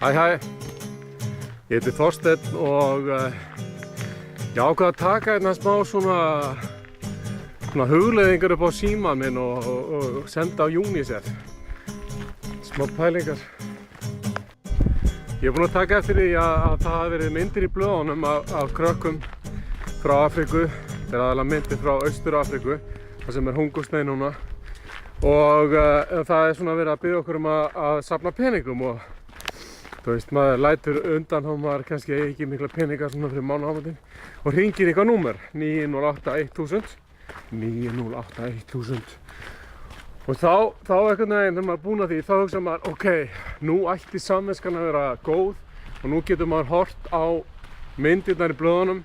Hæ, ég heiti Þorsteinn og ég ákvað að taka hérna smá svona hugleiðingar upp á símann minn og senda á UNICEF. Smá pælingar. Ég búinn að taka eftir því að það hafi verið myndir í blöðunum af krökkum frá Afríku. Þetta aðalega myndir frá Austur-Afríku, þar sem hungursneyð núna. Og það svona verið að biðja okkur að safna peningum og þú veist, maður lætur undan þá maður kannski ekki mikla peninga svona fyrir mánaðamótin og hringir eitthvað númer 908-1000 908-1000 og þá einhvern veginn þegar maður er búinn að því þá hugsa maður ok, nú ætti samviskan að vera góð og nú getur maður hort á myndirnar í blöðunum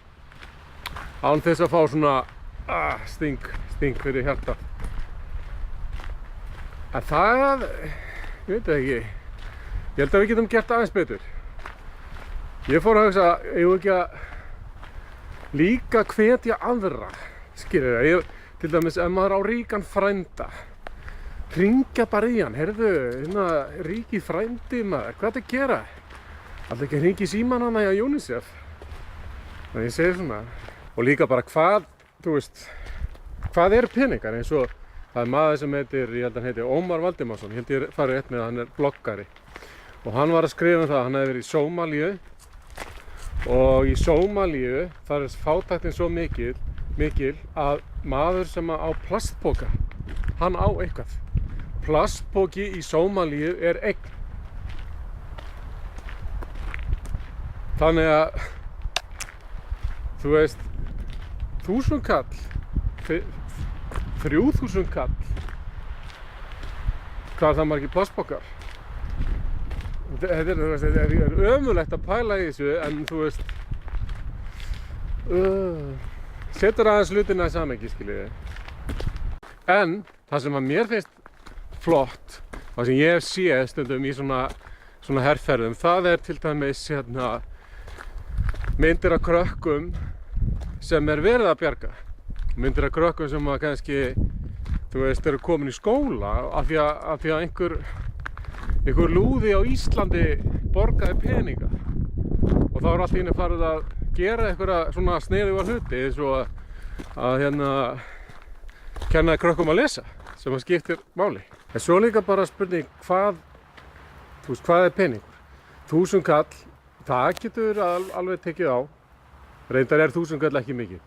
án þess að fá svona sting fyrir hjarta. En það, ég veit það ekki. Ég held að við getum gert aðeins betur. Ég fór að hugsa, ég vil ekki að líka hvetja aðra, skilur það. Til dæmis, ef maður á ríkan frænda, hringja bara í hann, heyrðu, hérna, ríki frændi maður, hvað er þetta að gera? Alltaf ekki að hringja í símann hana hjá UNICEF. Þannig ég segi svona. Og líka bara hvað, þú veist, hvað er peningar eins og það er maður sem heitir, ég held að hann heitir Ómar Valdimarsson, ég held ég farið rétt með það, hann er bloggari. Og hann var að skrifa það, hann hefði verið í Sómalíu og í Sómalíu þar er fátæktin svo mikil að maður sem á plastpoka, hann á eitthvað. Plastpoki í Sómalíu er eign. Þannig að, þú veist, 1000 kall, 3000 kall, hvað er það margir plastpokar? Þetta er ömurlegt að pæla í þessu, en þú veist, setur aðeins hlutina í samhengi, skiljiði. En það sem að mér finnst flott, það sem ég hef séð stundum í svona herferðum, það er til dæmis myndir af krökkum sem er verið að bjarga. Myndir af krökkum sem að kannski, þú veist, eru komin í skóla af því að einhver lúði á Íslandi borgaði peninga og þá er allt í einu farið að gera einhverja svona sniðuga hluti eins og að kenna krökkum að lesa sem að skiptir máli. En svo líka bara spurning hvað er peningur? 1000 kall, það getur alveg tekið á. Reyndar er 1000 kall ekki mikið.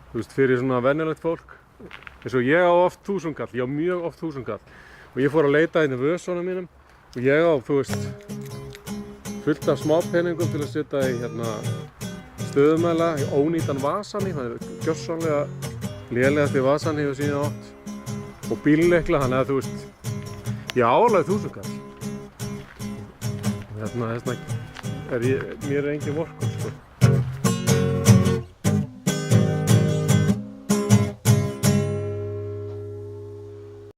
Þú veist, fyrir svona venjulegt fólk. Eins og ég á oft 1000 kall, ég á mjög oft 1000 kall. Og ég fór að leita inn í vösunum mínum og ég á, þú veist, fullt af smápeningum til að setja í stöðumæla, í ónýtan vasanhíf, það er gjörsamlega lélegasti vasanhíf sem ég á átt og bíllykla, þannig að þú veist, ég á alveg 1000 kall. Þessna mér er engin vorkunn.